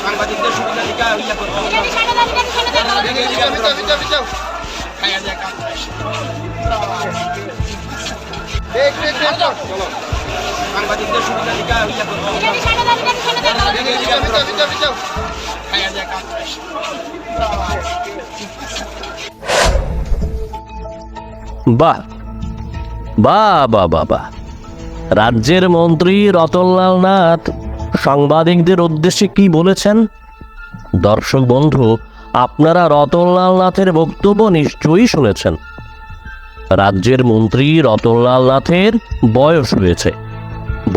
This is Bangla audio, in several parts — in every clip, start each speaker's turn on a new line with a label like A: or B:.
A: সাংবাদিকদের সুবিধা দিকে ইয়া করতে সাংবাদিকদের সুবিধা দিকে ইয়া করতে
B: বাহ বাহ বাহ বাহ বাহ। রাজ্যের মন্ত্রী রতনলাল নাথ সাংবাদিকদের উদ্দেশ্যে কি বলেছেন? দর্শক বন্ধু, আপনারা রতনলাল নাথের বক্তব্য নিশ্চয়ই শুনেছেন। রাজ্যের মন্ত্রী রতনলাল নাথের বয়স হয়েছে,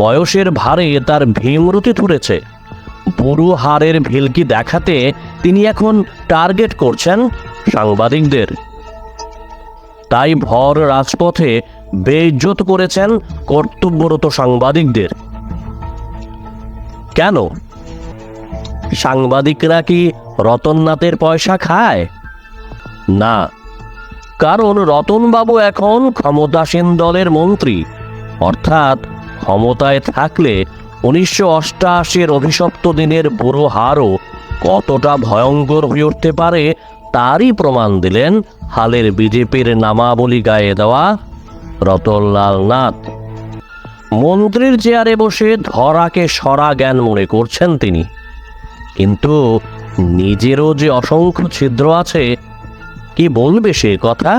B: বয়সের ভারে তার ভীমরতি ধরেছে। বুড়ো হাড়ের ভিলকি দেখাতে তিনি এখন টার্গেট করছেন সাংবাদিকদের। তাই ভর রাজপথে বেইজ্জত করেছেন কর্তব্যরত সাংবাদিকদের। কেন? সাংবাদিকরা কি রতননাথের পয়সা খায়? না, কারণ রতনবাবু এখন ক্ষমতাসীন দলের মন্ত্রী, অর্থাৎ ক্ষমতায় থাকলে 1988-এর অভিশপ্ত দিনের বুড়ো হারও কতটা ভয়ঙ্কর হয়ে উঠতে পারে তারই প্রমাণ দিলেন হালের বিজেপির নামাবলী গায়ে দেওয়া রতনলাল নাথ। মন্ত্রীর চেয়ারে বসে ধরাকে সরা জ্ঞান মনে করছেন তিনি, কিন্তু নিজেরও যে অসংখ্য ছিদ্র আছে, কি বলবে সে কথা?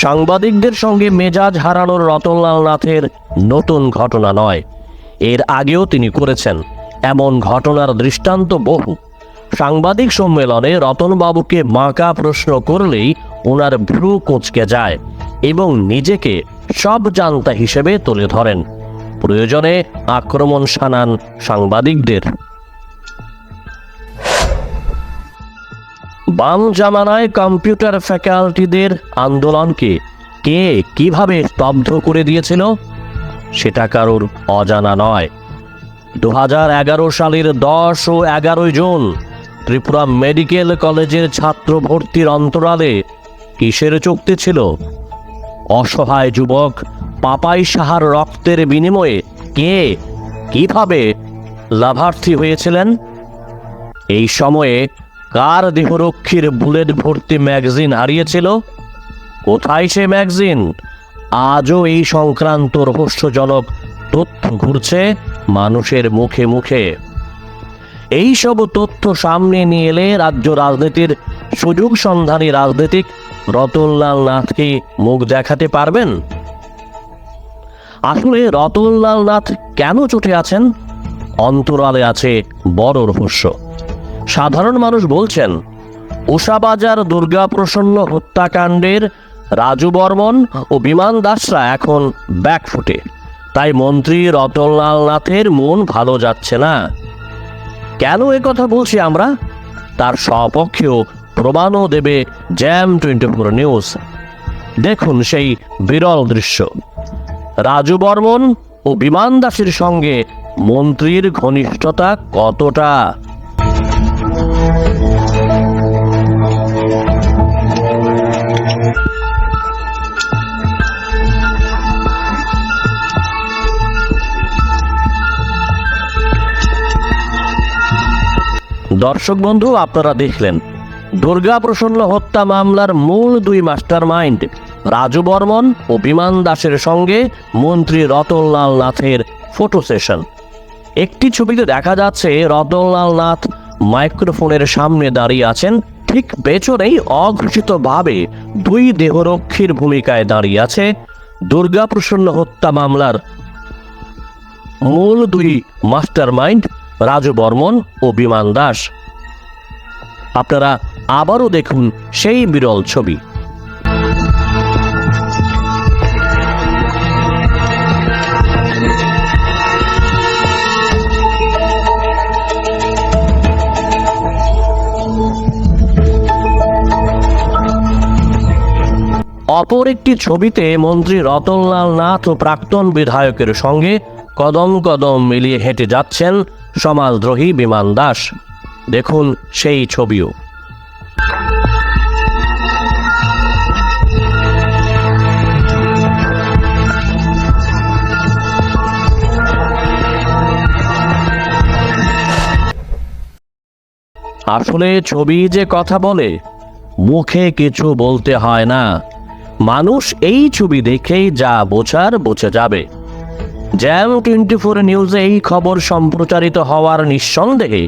B: সাংবাদিকদের সঙ্গে মেজাজ হারানোর রতনলাল নাথের নতুন ঘটনা নয়, এর আগেও তিনি করেছেন এমন ঘটনার দৃষ্টান্ত বহু। সাংবাদিক সম্মেলনে রতনবাবুকে বাঁকা প্রশ্ন করলেই ওনার ভ্রু কুঁচকে যায় এবং নিজেকে সব জানতা হিসেবে তুলে ধরেন। প্রয়োজনে আক্রমণ শানান সাংবাদিকদের। বাম জামানায় কম্পিউটার ফ্যাকাল্টিদের আন্দোলনকে কে কিভাবে স্তব্ধ করে দিয়েছিল সেটা কারোর অজানা নয়। 2011 সালের 10 ও 11 জুন ত্রিপুরা মেডিকেল কলেজের ছাত্র ভর্তির অন্তরালে কিসের চুক্তি ছিল? অসহায় যুবক পাপাই সাহার রক্তের বিনিময়ে কে কিভাবে লাভার্থী হয়েছিলেন? এই সময়ে কার দেহরক্ষীর বুলেট ভর্তি ম্যাগাজিন হারিয়েছিল? কোথায় সে ম্যাগাজিন? আজও এই সংক্রান্ত রহস্যজনক তথ্য ঘুরছে মানুষের মুখে মুখে। এই সব তথ্য সামনে নিয়ে এলে রাজ্য রাজনীতির সুযোগ সন্ধানী রাজনীতিক রতনলাল নাথকে মুখ দেখাতে পারবেন? আসলে রতনলাল নাথ কেন চটে আছেন? অন্তরালে আছে বড় রহস্য। সাধারণ মানুষ বলছেন, উষাবাজার দুর্গাপ্রসন্ন হত্যাকাণ্ডের রাজু বর্মন ও বিমান দাসরা এখন ব্যাকফুটে, তাই মন্ত্রী রতনলাল নাথের মন ভালো যাচ্ছে না। কেন কথা বলছি আমরা, তার সপক্ষেও প্রমাণও দেবে জ্যাম 24 নিউজ। দেখুন সেই বিরল দৃশ্য। রাজু বর্মন ও বিমান দাসের সঙ্গে মন্ত্রীর ঘনিষ্ঠতা কতটা। দর্শক বন্ধু, আপনারা দেখলেন দুর্গাপ্রসন্ন হত্যা মামলার মূল দুই মাস্টার মাইন্ড রাজু বর্মন ও বিমান দাসের সঙ্গে মন্ত্রী রতনলাল নাথের ফটো সেশন। একটি ছবিতে দেখা যাচ্ছে রতনলাল নাথ মাইক্রোফোনের সামনে দাঁড়িয়ে আছেন, ঠিক পেছনেই অঘোষিতভাবে দুই দেহরক্ষীর ভূমিকায় দাঁড়িয়ে আছে দুর্গাপ্রসন্ন হত্যা মামলার মূল দুই মাস্টার মাইন্ড রাজু বর্মন ও বিমান দাস। আপনারা আবারও দেখুন সেই বিরল ছবি। অপর একটি ছবিতে মন্ত্রী রতনলাল নাথ ও প্রাক্তন বিধায়কের সঙ্গে কদম কদম মিলিয়ে হেঁটে যাচ্ছেন সমাজদ্রোহী বিমান দাস। দেখুন সেই ছবিও। আসলে ছবি যে কথা বলে, মুখে কিছু বলতে হয় না। মানুষ এই ছবি দেখেই যা বোঝার বুঝে যাবে। জ্যাম 24 নিউজে এই খবর সম্প্রচারিত হওয়ার নিঃসন্দেহে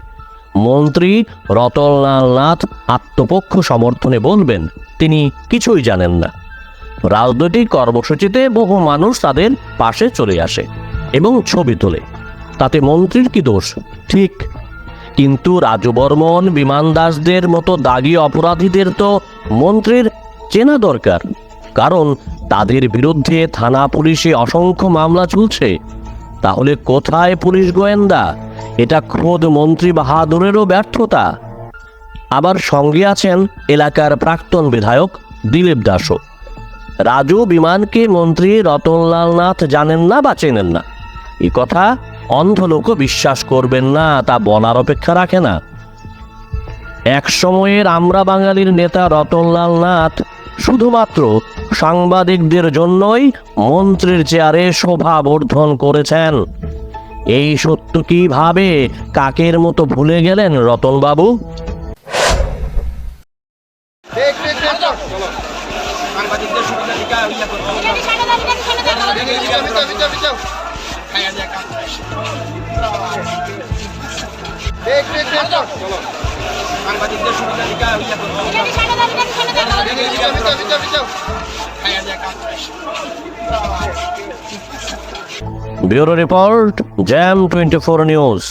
B: মন্ত্রী রতনলাল নাথ আত্মপক্ষ সমর্থনে বলবেন তিনি কিছুই জানেন না। রাজনৈতিক কর্মসূচিতে বহু মানুষ তাদের পাশে চলে আসে এবং ছবি তোলে, তাতে মন্ত্রীর কি দোষ? ঠিক, কিন্তু রাজু বর্মন, বিমান দাসদের মতো দাগী অপরাধীদের তো মন্ত্রীর চেনা দরকার, কারণ তাদের বিরুদ্ধে থানা পুলিশে অসংখ্য মামলা চলছে। তাহলে কোথায় পুলিশ গোয়েন্দা? এটা খোদ মন্ত্রী বাহাদুরেরও ব্যর্থতা। আবার সঙ্গে আছেন এলাকার প্রাক্তন বিধায়ক দিলীপ দাসও। রাজু বিমানকে মন্ত্রী রতনলাল নাথ জানেন না বা চেনেন না, এ কথা অন্ধ লোকও বিশ্বাস করবেন না, তা বলার অপেক্ষা রাখে না। এক সময়ের আমরা বাঙালির নেতা রতনলাল নাথ শুধুমাত্র সাংবাদিকদের জন্যই মন্ত্রীর চেয়ারে শোভা বর্ধন করেছেন। এই সত্য কিভাবে কাকের মতো ভুলে গেলেন রতনবাবু?
A: সাংবাদিকদের সুবিধাধিকার ইয়া করতে হবে। খাইয়া দেয়া কাজ নাই। সাংবাদিকদের সুবিধাধিকার ইয়া করতে হবে। খাইয়া দেয়া কাজ নাই।
B: Bureau report, jam 24 news.